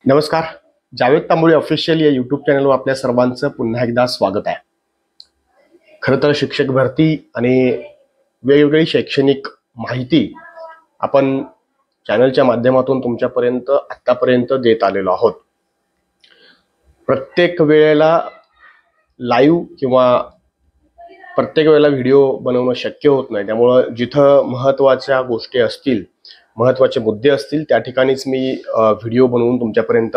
नमस्कार. जावेद तांबोळी ऑफिशियल या यूट्यूब चॅनलवर आपल्या सर्वांचं पुन्हा एकदा स्वागत आहे. खरं तर शिक्षक भरती आणि वेगवेगळी शैक्षणिक माहिती आपण चॅनलच्या माध्यमातून तुमच्यापर्यंत आतापर्यंत देत आलेलो आहोत. प्रत्येक वेळेला लाईव्ह किंवा प्रत्येक वेळेला व्हिडिओ बनवणं शक्य होत नाही. त्यामुळे जिथं महत्त्वाच्या गोष्टी असतील, महत्त्वाचे मुद्दे असतील, त्या ठिकाणीच मी व्हिडिओ बनवून तुमच्यापर्यंत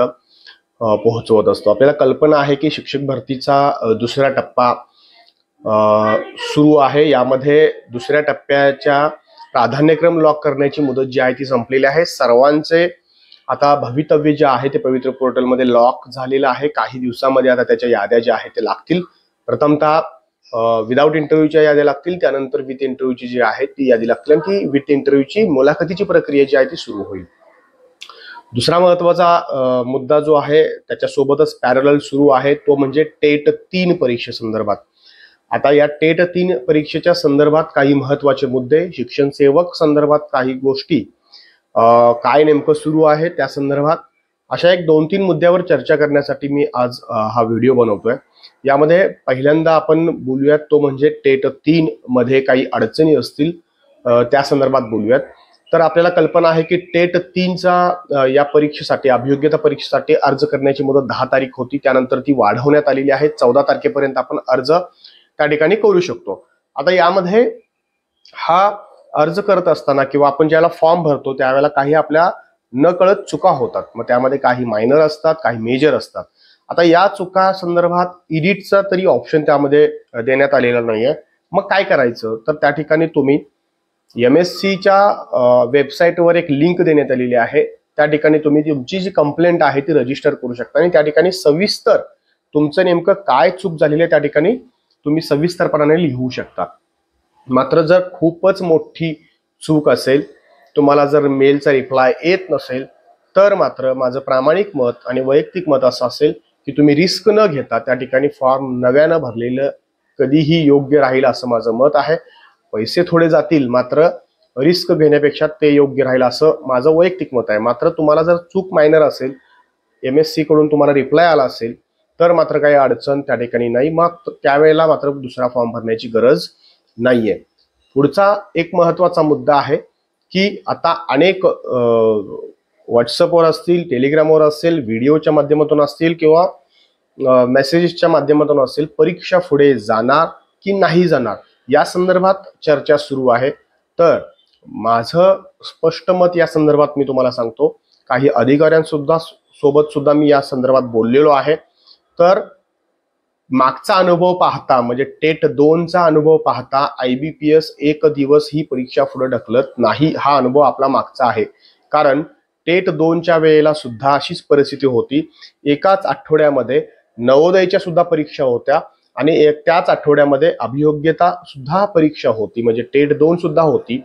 पोहोचवत असतो. आपल्याला कल्पना आहे की शिक्षक भरतीचा दुसरा टप्पा सुरू आहे. यामध्ये दुसऱ्या टप्प्याच्या प्राधान्यक्रम लॉक करण्याची मुदत जी आहे ती संपलेली आहे. सर्वांचे आता भवितव्य जे आहे ते पवित्र पोर्टलमध्ये लॉक झालेलं आहे. काही दिवसामध्ये आता त्याच्या याद्या ज्या आहेत ते लागतील. प्रथमतः विदाउट इंटरव्ह्यूच्या याद्या लागतील, त्यानंतर विथ इंटरव्ह्यूची जी आहे ती यादी लागतील आणि ती विथ इंटरव्ह्यूची मुलाखतीची प्रक्रिया जी आहे ती सुरू होईल. दुसरा महत्वाचा मुद्दा जो आहे त्याच्यासोबतच पॅरलल सुरू आहे तो म्हणजे टेट 3 परीक्षेसंदर्भात. आता या टेट 3 परीक्षेच्या संदर्भात काही महत्वाचे मुद्दे, शिक्षण सेवक संदर्भात काही गोष्टी, काय नेमकं सुरू आहे त्या संदर्भात अशा एक 2-3 मुद्द्यावर चर्चा करण्यासाठी मी आज हा व्हिडिओ बनवतोय. यामध्ये पहिल्यांदा आपण बोलूयात तो म्हणजे टेट 3 मध्ये काही अडचणी असतील त्या संदर्भात बोलूयात. तर आपल्याला कल्पना आहे की टेट 3चा या परीक्षेसाठी, अभियोग्यता परीक्षेसाठी अर्ज करण्याची मुदत 10 तारीख होती. त्यानंतर ती वाढवण्यात आलेली आहे. 14 तारखेपर्यंत आपण अर्ज त्या ठिकाणी करू शकतो. आता यामध्ये हा अर्ज करत असताना किंवा आपण ज्याला फॉर्म भरतो त्यावेळेला काही आपल्या न कळत चुका होतात. मग त्यामध्ये काही मायनर असतात, काही मेजर असतात. आता या चुका संदर्भात एडिटचा तरी ऑप्शन त्यामध्ये देण्यात आलेला नाहीये. मग काय करायचं, तर त्या ठिकाणी तुम्ही MSCच्या वेबसाईटवर एक लिंक देण्यात आलेली आहे. त्या ठिकाणी तुम्ही तुमची जी कंप्लेंट आहे ती रजिस्टर करू शकता आणि त्या ठिकाणी सविस्तर तुमचं नेमकं काय चूक झालेली आहे त्या ठिकाणी तुम्ही सविस्तरपणाने लिहू शकता. मात्र जर खूपच मोठी चूक असेल, तुम्हाला जर मेलचा रिप्लाय येत नसेल, तर मात्र माझं प्रामाणिक मत आणि वैयक्तिक मत असं असेल की तुम्ही रिस्क न घेता त्या ठिकाणी फॉर्म नव्यानं भरलेलं कधीही योग्य राहील असं माझं मत आहे. पैसे थोडे जातील, मात्र रिस्क घेण्यापेक्षा ते योग्य राहील असं माझं वैयक्तिक मत आहे. मात्र तुम्हाला जर चूक मायनर असेल, MSC कडून तुम्हाला रिप्लाय आला असेल, तर मात्र काही अडचण त्या ठिकाणी नाही. मग त्यावेळेला मात्र दुसरा फॉर्म भरण्याची गरज नाहीये. पुढचा एक महत्वाचा मुद्दा आहे की आता अनेक व्हॉट्सअपवर असतील, टेलिग्रामवर असेल, व्हिडिओच्या माध्यमातून असतील किंवा मेसेजेसच्या माध्यमातून असेल, परीक्षा पुढे जाणार की नाही जाणार या संदर्भात चर्चा सुरू आहे. तर माझं स्पष्ट मत या संदर्भात मी तुम्हाला सांगतो. काही अधिकाऱ्यांसुद्धा सोबत सुद्धा मी या संदर्भात बोललेलो आहे. तर मागचा अनुभव पाहता म्हणजे टेट 2चा अनुभव पाहता IBPS एक दिवस ही परीक्षा पुढे ढकलत नाही. हा अनुभव आपला मागचा आहे. कारण टेट 2च्या वेळेला सुद्धा अशीच परिस्थिती होती. एकाच आठवड्यामध्ये नवोदयच्या सुद्धा परीक्षा होत्या आणि त्याच आठवड्यामध्ये अभियोग्यता सुद्धा परीक्षा होती, म्हणजे टेट 2 सुद्धा होती.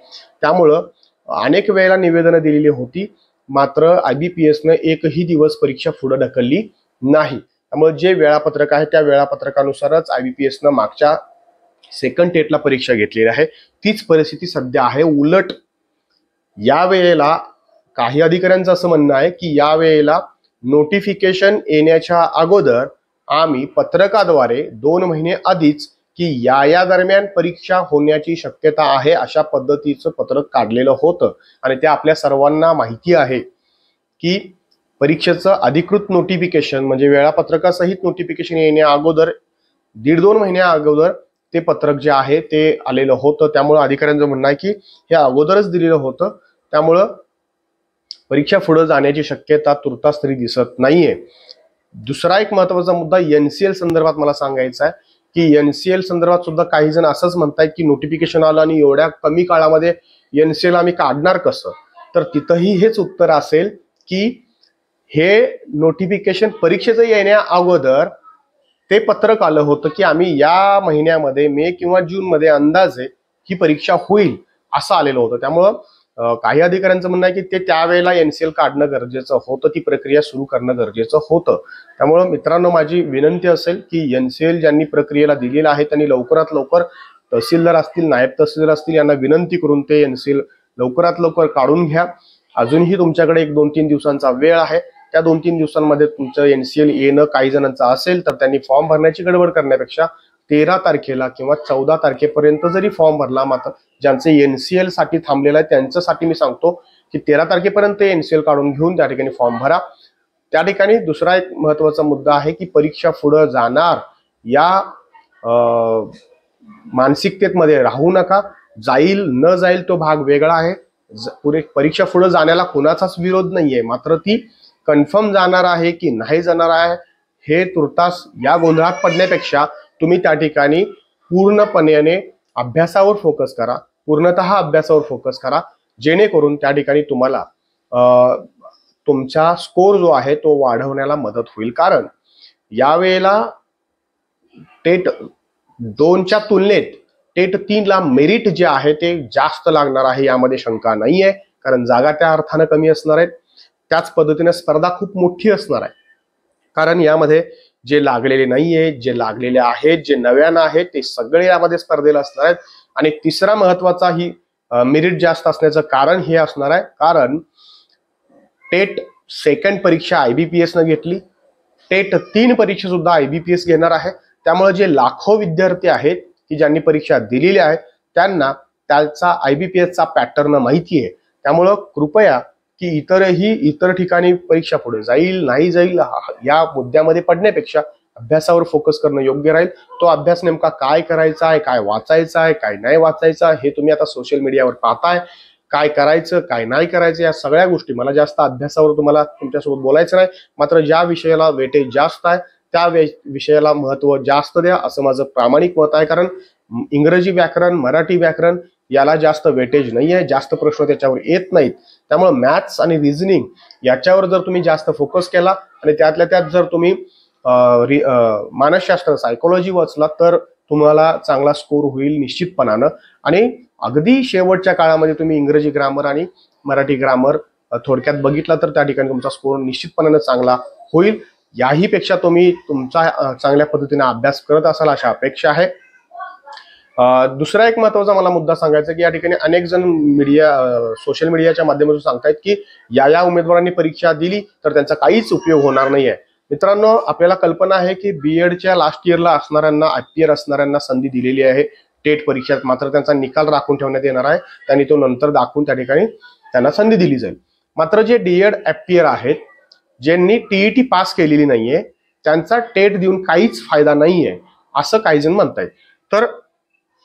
त्यामुळं अनेक वेळेला निवेदनं दिलेली होती, मात्र IBPSनं एकही दिवस परीक्षा पुढे ढकलली नाही. त्यामुळे जे वेळापत्रक आहे त्या वेळापत्रकानुसारच IBPSनं मागच्या सेकंड टेटला परीक्षा घेतलेली आहे. तीच परिस्थिती सध्या आहे. उलट या वेळेला काही अधिकाऱ्यांचं असं म्हणणं आहे की या वेळेला नोटिफिकेशन येण्याच्या अगोदर आम्ही पत्रकाद्वारे 2 महिने आधीच की या दरम्यान परीक्षा होण्याची शक्यता आहे अशा पद्धतीचं पत्रक काढलेलं होतं आणि ते आपल्या सर्वांना माहिती आहे की परीक्षेचं अधिकृत नोटिफिकेशन म्हणजे वेळापत्रकासहित नोटिफिकेशन येण्या अगोदर 1.5-2 महिन्या अगोदर ते पत्रक जे आहे ते आलेलं होतं. त्यामुळे अधिकाऱ्यांचं म्हणणं आहे की हे अगोदरच दिलेलं होतं, त्यामुळं परीक्षा पुढे जाण्याची शक्यता तुर्तास तरी दिसत नाहीये. दुसरा एक महत्वाचा मुद्दा NCL संदर्भात मला सांगायचा आहे की NCL संदर्भात सुद्धा काही जण असंच म्हणतायत की नोटिफिकेशन आलं आणि एवढ्या कमी काळामध्ये NCL आम्ही काढणार कसं. तर तिथंही हेच उत्तर असेल की हे नोटिफिकेशन परीक्षेचं येण्या अगोदर ते पत्रक आलं होतं की आम्ही या महिन्यामध्ये मे किंवा जून मध्ये अंदाजे ही परीक्षा होईल असं आलेलं होतं. त्यामुळं काही अधिकाऱ्यांचं म्हणणं आहे की ते त्यावेळेला NCL काढणं गरजेचं होतं, ती प्रक्रिया सुरू करणं गरजेचं होतं. त्यामुळं मित्रांनो माझी विनंती असेल की NCL ज्यांनी प्रक्रियेला दिलेलं आहे त्यांनी लवकरात लवकर तहसीलदार असतील, नायब तहसीलदार असतील यांना विनंती करून ते NCL लवकरात लवकर काढून घ्या. अजूनही तुमच्याकडे 1-2-3 दिवसांचा वेळ आहे. त्या 2-3 दिवसांमध्ये तुमचं एनसीएल येणं काही जणांचं असेल तर त्यांनी फॉर्म भरण्याची गडबड करण्यापेक्षा 13 तारखेला किंवा 14 तारखेपर्यंत जरी फॉर्म भरला, मात्र ज्यांचे एनसीएल साठी थांबलेलं आहे त्यांच्यासाठी मी सांगतो की 13 तारखेपर्यंत एनसीएल काढून घेऊन त्या ठिकाणी फॉर्म भरा. त्या ठिकाणी दुसरा एक महत्वाचा मुद्दा आहे की परीक्षा पुढे जाणार या मानसिकतेमध्ये राहू नका. जाईल न जाईल तो भाग वेगळा आहे. पुढे परीक्षा पुढे जाण्याला कोणाचाच विरोध नाहीये, मात्र ती कन्फर्म जाणार आहे की नाही जाणार आहे हे तुर्तास या गोंधळात पडण्यापेक्षा तुम्ही त्या ठिकाणी पूर्णपणे अभ्यासावर फोकस करा, पूर्णतः अभ्यासावर फोकस करा, जेणेकरून त्या ठिकाणी तुम्हाला तुमचा स्कोर जो आहे तो वाढवण्याला मदत होईल. कारण यावेळेला टेट 2च्या तुलनेत टेट 3ला मेरिट जे आहे ते जास्त लागणार आहे, यामध्ये शंका नाहीये. कारण जागा त्या अर्थानं कमी असणार आहेत, त्याच पद्धतीने स्पर्धा खूप मोठी असणार आहे. कारण यामध्ये जे लागलेले नाहीये, जे लागलेले आहेत, जे नव्यानं आहेत ते सगळे यामध्ये स्पर्धेला असणार आहेत. आणि तिसरा महत्वाचा ही मेरिट जास्त असण्याचं कारण हे असणार आहे, कारण टेट सेकंड परीक्षा IBPS न घेतली, टेट 3 परीक्षा सुद्धा IBPS घेणार आहे. त्यामुळे जे लाखो विद्यार्थी आहेत की ज्यांनी परीक्षा दिलेली आहे त्यांना त्याचा IBPSचा पॅटर्न माहिती आहे. त्यामुळं कृपया की इतर ठिकाणी परीक्षा पुढे जाईल नाही जाईल या मुद्द्यामध्ये पडण्यापेक्षा अभ्यासावर फोकस करणं योग्य राहील. तो अभ्यास नेमका काय करायचा आहे, काय वाचायचा आहे, काय नाही वाचायचा हे तुम्ही आता सोशल मीडियावर पाहताय. काय करायचं काय नाही करायचं या सगळ्या गोष्टी, मला जास्त अभ्यासावर तुम्हाला तुमच्यासोबत बोलायचं नाही, मात्र ज्या विषयाला वेटेज जास्त आहे त्या विषयाला महत्व जास्त द्या असं माझं प्रामाणिक मत आहे. कारण इंग्रजी व्याकरण, मराठी व्याकरण याला जास्त वेटेज नाही आहे, जास्त प्रश्न त्याच्यावर येत नाहीत. त्यामुळे मॅथ्स आणि रिझनिंग याच्यावर जर तुम्ही जास्त फोकस केला आणि त्यातल्या त्यात जर तुम्ही मानसशास्त्र, सायकोलॉजी वाचला तर तुम्हाला चांगला स्कोर होईल निश्चितपणानं. आणि अगदी शेवटच्या काळामध्ये तुम्ही इंग्रजी ग्रामर आणि मराठी ग्रामर थोडक्यात बघितला तर त्या ठिकाणी तुमचा स्कोर निश्चितपणानं चांगला होईल. याही पेक्षा तुम्ही तुमचा चांगल्या पद्धतीने अभ्यास करत असाल अशा अपेक्षा आहे. दुसरा एक महत्वाचा मला मुद्दा सांगायचा की या ठिकाणी अनेक जण सोशल मीडियाच्या माध्यमातून सांगतायत की या उमेदवारांनी परीक्षा दिली तर त्यांचा काहीच उपयोग होणार नाहीये. मित्रांनो, आपल्याला कल्पना आहे की बीएडच्या लास्ट इयरला असणाऱ्यांना, IPR असणाऱ्यांना संधी दिलेली आहे टेट परीक्षेत, मात्र त्यांचा निकाल राखून ठेवण्यात येणार आहे. त्यांनी तो नंतर दाखवून त्या ठिकाणी त्यांना संधी दिली जाईल. मात्र जे DED FPR आहेत, ज्यांनी TET पास केलेली नाहीये, त्यांचा टेट देऊन काहीच फायदा नाहीये असं काही जण म्हणतायत. तर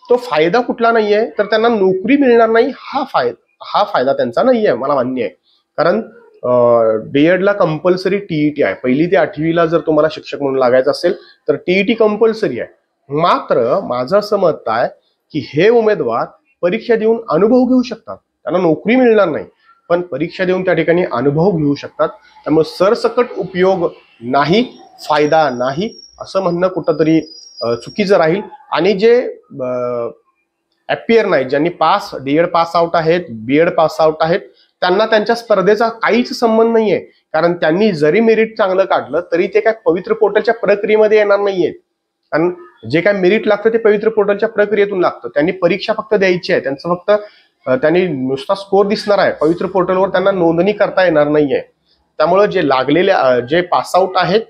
तो फायदा कुठला नाहीये, तर त्यांना नोकरी मिळणार नाही हा फायदा त्यांचा नाहीये, मला मान्य आहे. कारण DEDला कंपल्सरी TET आहे. 1ली ते 8वीला जर तुम्हाला शिक्षक म्हणून लागायचं असेल तर TET कंपल्सरी आहे. मात्र माझं असं मत आहे की हे उमेदवार परीक्षा देऊन अनुभव घेऊ शकतात, त्यांना नोकरी मिळणार नाही पण परीक्षा देऊन त्या ठिकाणी अनुभव घेऊ शकतात. त्यामुळे सरसकट उपयोग नाही, फायदा नाही असं म्हणणं कुठंतरी चुकीचं राहील. आणि जे FPR नाही, ज्यांनी DED पास आउट आहेत, BED पास आउट आहेत, त्यांना त्यांच्या स्पर्धेचा काहीच संबंध नाहीये. कारण त्यांनी जरी मेरिट चांगलं काढलं तरी ते काय पवित्र पोर्टलच्या प्रक्रियेमध्ये येणार नाहीये. कारण जे काय मेरिट लागतं ते पवित्र पोर्टलच्या प्रक्रियेतून लागतं. त्यांनी परीक्षा फक्त द्यायची आहे, त्यांचं फक्त त्यांनी नुसता स्कोर दिसणार आहे, पवित्र पोर्टलवर त्यांना नोंदणी करता येणार नाहीये. त्यामुळे जे लागलेले जे पासआउट आहेत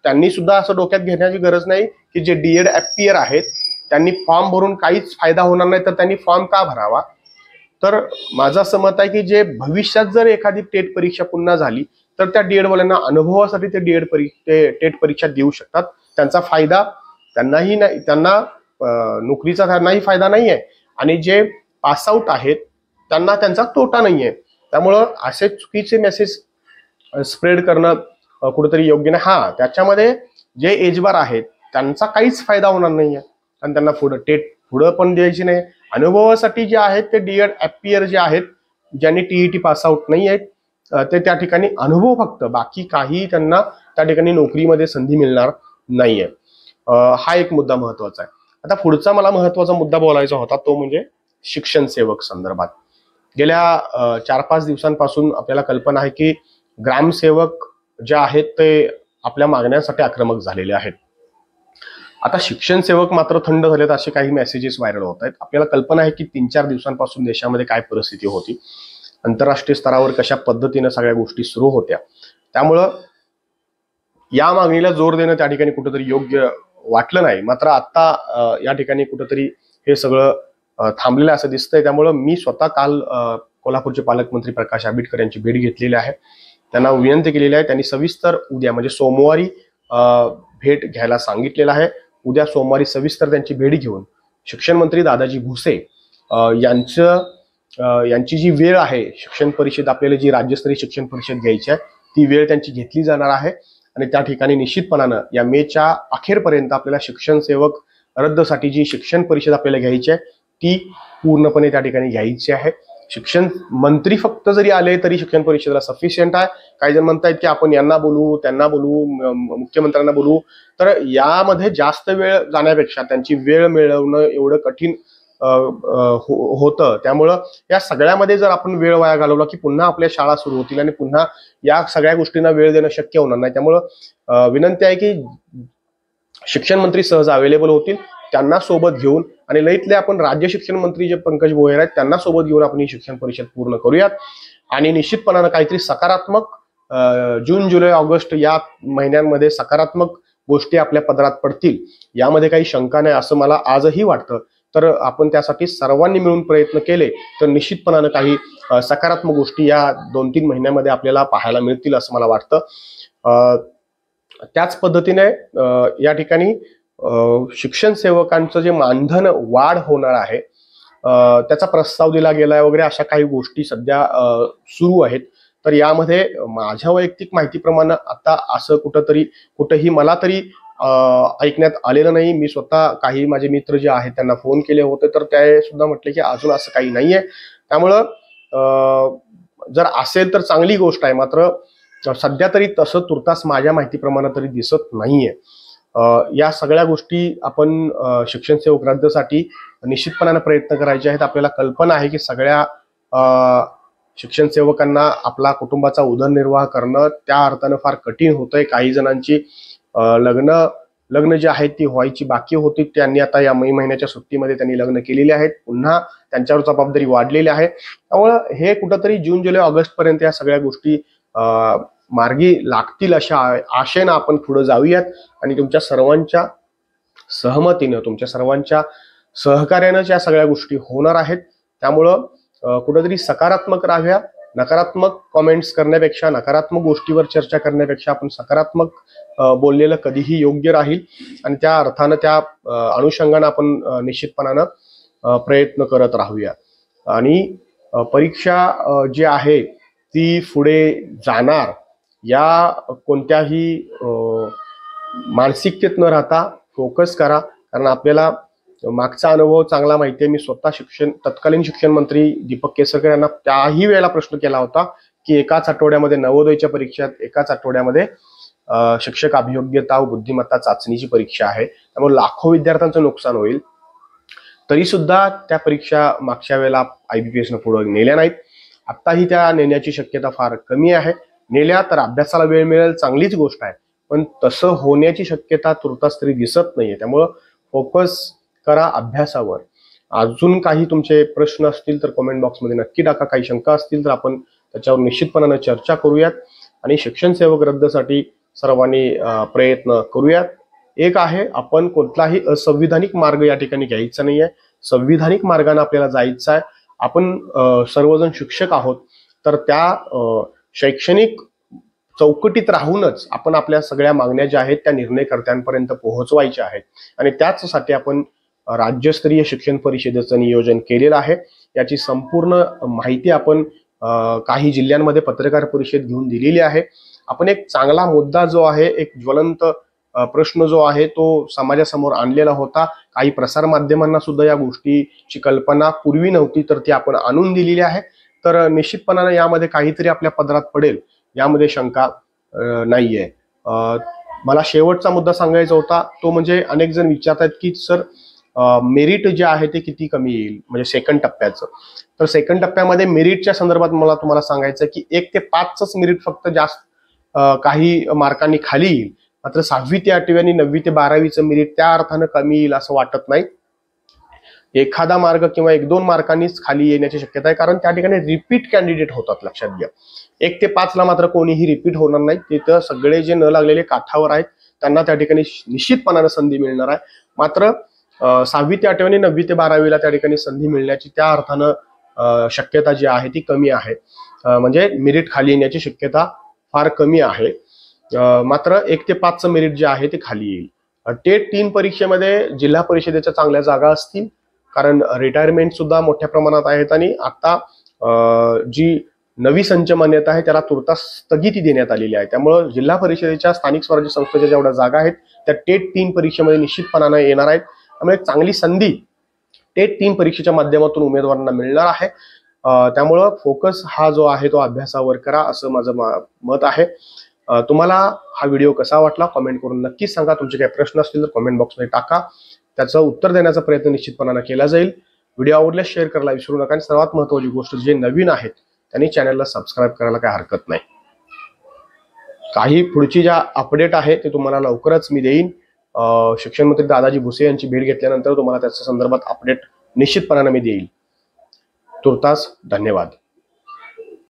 त्यांनी सुद्धा असं डोक्यात घेण्याची गरज नाही की जे DED FPR आहेत त्यांनी फॉर्म भरून काहीच फायदा होणार नाही तर त्यांनी फॉर्म का भरावा. तर माझं असं मत आहे की जे भविष्यात जर एखादी टेट परीक्षा पुन्हा झाली तर त्या DED वाल्यांना अनुभवासाठी ते टेट परीक्षा देऊ शकतात. त्यांचा फायदा त्यांनाही नाही, त्यांना नोकरीचा त्यांनाही फायदा नाहीये आणि जे पासआउट आहेत त्यांना त्यांचा तोटा नाहीये. त्यामुळं असे चुकीचे मेसेज स्प्रेड करणं कुठेतरी योग्य नाही. हा, त्याच्यामध्ये जे एजबार आहेत त्यांचा काहीच फायदा होणार नाहीये आणि त्यांना पुढं पण द्यायची नाही. अनुभवासाठी जे आहेत ते DED FPR जे आहेत, ज्यांनी TET पास आउट नाही आहेत ते त्या ठिकाणी अनुभव फक्त, बाकी काही त्यांना त्या ठिकाणी नोकरीमध्ये संधी मिळणार नाहीये. हा एक मुद्दा महत्वाचा आहे. आता पुढचा मला महत्वाचा मुद्दा बोलायचा होता तो म्हणजे शिक्षण सेवक संदर्भात. गेल्या 4-5 दिवसांपासून आपल्याला कल्पना आहे की ग्रामसेवक जे आहेत ते आपल्या मागण्यांसाठी आक्रमक झालेले आहेत. आता शिक्षण सेवक मात्र थंड झालेत असे काही मेसेजेस व्हायरल होत आहेत. आपल्याला कल्पना आहे की 3-4 दिवसांपासून देशामध्ये काय परिस्थिती होती, आंतरराष्ट्रीय स्तरावर कशा पद्धतीने सगळ्या गोष्टी सुरू होत्या, त्यामुळं या मागणीला जोर देणं त्या ठिकाणी कुठेतरी योग्य वाटलं नाही. मात्र आता या ठिकाणी कुठेतरी हे सगळं थांबलेलं असं दिसतंय. त्यामुळं मी स्वतः काल कोल्हापूरचे पालकमंत्री प्रकाश आंबेडकर यांची भेट घेतलेली आहे. त्यांना विनंती केलेली आहे. त्यांनी सविस्तर उद्या म्हणजे सोमवारी भेट घ्यायला सांगितलेलं आहे. उद्या सोमवारी सविस्तर त्यांची भेट घेऊन शिक्षण मंत्री दादाजी भुसे यांची जी वेळ आहे, शिक्षण परिषद आपल्याला जी राज्यस्तरीय शिक्षण परिषद घ्यायची आहे ती वेळ त्यांची घेतली जाणार आहे. आणि त्या ठिकाणी निश्चितपणानं या मेच्या अखेरपर्यंत आपल्याला शिक्षण सेवक रद्दसाठी जी शिक्षण परिषद आपल्याला घ्यायची आहे ती पूर्णपणे त्या ठिकाणी घ्यायची आहे. शिक्षण मंत्री फक्त जरी आले तरी शिक्षण परिषदेला सफिशियंट आहे. काही जण म्हणतायत की आपण यांना बोलवू, त्यांना बोलवू, मुख्यमंत्र्यांना बोलवू. तर यामध्ये जास्त वेळ जाण्यापेक्षा त्यांची वेळ मिळवणं एवढं कठीण होतं. त्यामुळं या सगळ्यामध्ये जर आपण वेळ वाया घालवला की पुन्हा आपल्या शाळा सुरू होतील आणि पुन्हा या सगळ्या गोष्टींना वेळ देणं शक्य होणार नाही. त्यामुळं विनंती आहे की शिक्षण मंत्री सहज अवेलेबल होतील, त्यांना सोबत घेऊन आणि लईतले आपण राज्य शिक्षण मंत्री जे पंकज भोयर आहेत त्यांना सोबत घेऊन आपण ही शिक्षण परिषद पूर्ण करूयात. आणि निश्चितपणानं काहीतरी सकारात्मक जून, जुलै, ऑगस्ट या महिन्यांमध्ये सकारात्मक गोष्टी आपल्या पदरात पडतील यामध्ये काही शंका नाही असं मला आजही वाटतं. तर आपण त्यासाठी सर्वांनी मिळून प्रयत्न केले तर निश्चितपणानं काही सकारात्मक गोष्टी या 2-3 महिन्यामध्ये आपल्याला पाहायला मिळतील असं मला वाटतं. त्याच पद्धतीने या ठिकाणी शिक्षण सेवकांचं जे मानधन वाढ होणार आहे त्याचा प्रस्ताव दिला गेलाय वगैरे अशा काही गोष्टी सध्या सुरू आहेत. तर यामध्ये माझ्या वैयक्तिक माहितीप्रमाणे आता असं कुठेही मला तरी ऐकण्यात आलेलं नाही. मी स्वतः काही माझे मित्र जे आहेत त्यांना फोन केले होते तर ते सुद्धा म्हटले की अजून असं काही नाहीये. त्यामुळं जर असेल तर चांगली गोष्ट आहे. मात्र सध्या तरी तसं तुर्तास माझ्या माहितीप्रमाणे तरी दिसत नाहीये. या सगळ्या गोष्टी आपण शिक्षण सेवक रद्दसाठी निश्चितपणाने प्रयत्न करायचे आहेत. आपल्याला कल्पना आहे की सगळ्या शिक्षण सेवकांना आपला कुटुंबाचा उदरनिर्वाह करणं त्या अर्थानं फार कठीण होतंय. काही जणांची लग्न जी आहेत ती व्हायची बाकी होती, त्यांनी आता या मे महिन्याच्या सुट्टीमध्ये त्यांनी लग्न केलेली आहेत. पुन्हा त्यांच्यावर जबाबदारी वाढलेली आहे. त्यामुळं हे कुठंतरी जून, जुलै, ऑगस्ट पर्यंत या सगळ्या गोष्टी मार्गी लागतील अशा आशेनं आपण पुढे जाऊयात. आणि तुमच्या सर्वांच्या सहमतीनं, तुमच्या सर्वांच्या सहकार्यानं या सगळ्या गोष्टी होणार आहेत. त्यामुळं कुठेतरी सकारात्मक राहाव्या. नकारात्मक कॉमेंट्स करण्यापेक्षा, नकारात्मक गोष्टीवर चर्चा करण्यापेक्षा आपण सकारात्मक बोललेलं कधीही योग्य राहील. आणि त्या अर्थानं त्या अनुषंगानं आपण निश्चितपणानं प्रयत्न करत राहूया. आणि परीक्षा जी आहे ती पुढे जाणार या कोणत्याही मानसिकतेत न राहता फोकस करा. कारण आपल्याला मागचा अनुभव चांगला माहिती आहे. मी स्वतः तत्कालीन शिक्षण मंत्री दीपक केसरकर यांना त्याही वेळेला प्रश्न केला होता की एकाच आठवड्यामध्ये नवोदयच्या परीक्षेत एकाच आठवड्यामध्ये शिक्षक अभियोग्यता व बुद्धिमत्ता चाचणीची परीक्षा आहे. त्यामुळे लाखो विद्यार्थ्यांचं नुकसान होईल. तरी सुद्धा त्या परीक्षा मागच्या वेळेला IBPS पुढे नेल्या नाहीत. आत्ताही त्या नेण्याची शक्यता फार कमी आहे. नेल्या तर अभ्यासाला वेळ मिळेल, चांगलीच गोष्ट आहे. पण तसं होण्याची शक्यता तुर्तास तरी दिसत नाहीये. त्यामुळं फोकस करा अभ्यासावर. अजून काही तुमचे प्रश्न असतील तर कमेंट बॉक्समध्ये नक्की टाका. काही शंका असतील तर आपण त्याच्यावर निश्चितपणानं चर्चा करूयात. आणि शिक्षण सेवक रद्दसाठी सर्वांनी प्रयत्न करूयात. एक आहे, आपण कुठलाही असंविधानिक मार्ग या ठिकाणी घ्यायचा नाहीये. संविधानिक मार्गाने आपल्याला जायचं आहे. आपण सर्वजण शिक्षक आहोत तर त्या शैक्षणिक चौकटीत राहूनच आपण आपल्या सगळ्या मागण्या ज्या आहेत त्या निर्णयकर्त्यांपर्यंत पोहोचवायच्या आहेत. आणि त्याचसाठी आपण राज्यस्तरीय शिक्षण परिषदेचं नियोजन केलेलं आहे. याची संपूर्ण माहिती आपण काही जिल्ह्यांमध्ये पत्रकार परिषद घेऊन दिलेली आहे. आपण एक चांगला मुद्दा जो आहे, एक ज्वलंत प्रश्न जो आहे तो समाजासमोर आणलेला होता. काही प्रसार माध्यमांना सुद्धा या गोष्टीची कल्पना पूर्वी नव्हती तर ती आपण आणून दिलेली आहे. तर निश्चितपणाने यामध्ये काहीतरी आपल्या पदरात पडेल यामध्ये शंका नाहीये. मला शेवटचा मुद्दा सांगायचा होता तो म्हणजे अनेक जण विचारतात की सर मेरिट जे आहे ते किती कमी येईल म्हणजे सेकंड टप्प्याचं. तर सेकंड टप्प्यामध्ये मेरिटच्या संदर्भात मला तुम्हाला सांगायचं की 1 ते 5च मेरिट फक्त जास्त काही मार्कांनी खाली येईल. मात्र 6वी ते 8वी आणि 9वी ते 12वीचं मेरिट त्या अर्थानं कमी येईल असं वाटत नाही. एखादा मार्क किंवा 1-2 मार्कांनीच खाली येण्याची शक्यता आहे. कारण त्या ठिकाणी रिपीट कॅन्डिडेट होतात. लक्षात घ्या, 1 ते 5 ला मात्र कोणीही रिपीट होणार नाही. तिथं सगळे जे न लागलेले काठावर आहेत त्यांना त्या ठिकाणी निश्चितपणाने संधी मिळणार आहे. मात्र 6वी ते 8वी आणि 9वी ते 12वी ला त्या ठिकाणी संधी मिळण्याची त्या अर्थानं शक्यता जी आहे ती कमी आहे. म्हणजे मेरिट खाली येण्याची शक्यता फार कमी आहे. मात्र 1 ते 5 चं मेरिट जे आहे ते खाली येईल. टेट 3 परीक्षेमध्ये जिल्हा परिषदेच्या चांगल्या जागा असतील, कारण रिटायरमेंट सुद्धा मोठ्या प्रमाणात आहेत आणि आता जी नवी संच मान्यता आहे त्याला तुर्तास स्थगिती देण्यात आलेली आहे. त्यामुळे जिल्हा परिषदेच्या स्थानिक स्वराज्य संस्थेच्या जेवढ्या जागा आहेत त्या टेट 3 परीक्षेमध्ये निश्चितपणाने येणार आहेत. त्यामुळे एक चांगली संधी टेट 3 परीक्षेच्या माध्यमातून उमेदवारांना मिळणार आहे. त्यामुळं फोकस हा जो आहे तो अभ्यासावर करा असं माझं मत आहे. तुम्हाला हा व्हिडिओ कसा वाटला कमेंट करून नक्कीच सांगा. तुमचे काही प्रश्न असतील तर कमेंट बॉक्समध्ये टाका, त्याचं उत्तर देण्याचा प्रयत्न निश्चितपणाने केला जाईल. व्हिडिओ आवडल्यास शेअर करायला विसरू नका आणि सर्वात महत्त्वाची गोष्ट, जे नवीन आहेत त्यांनी चॅनलला सबस्क्राईब करायला काही हरकत नाही. काही पुढची ज्या अपडेट आहे ते तुम्हाला लवकरच मी देईन. शिक्षण मंत्री दादाजी भुसे यांची भेट घेतल्यानंतर तुम्हाला त्याच्या संदर्भात अपडेट निश्चितपणाने मी देईल. तुर्तास धन्यवाद.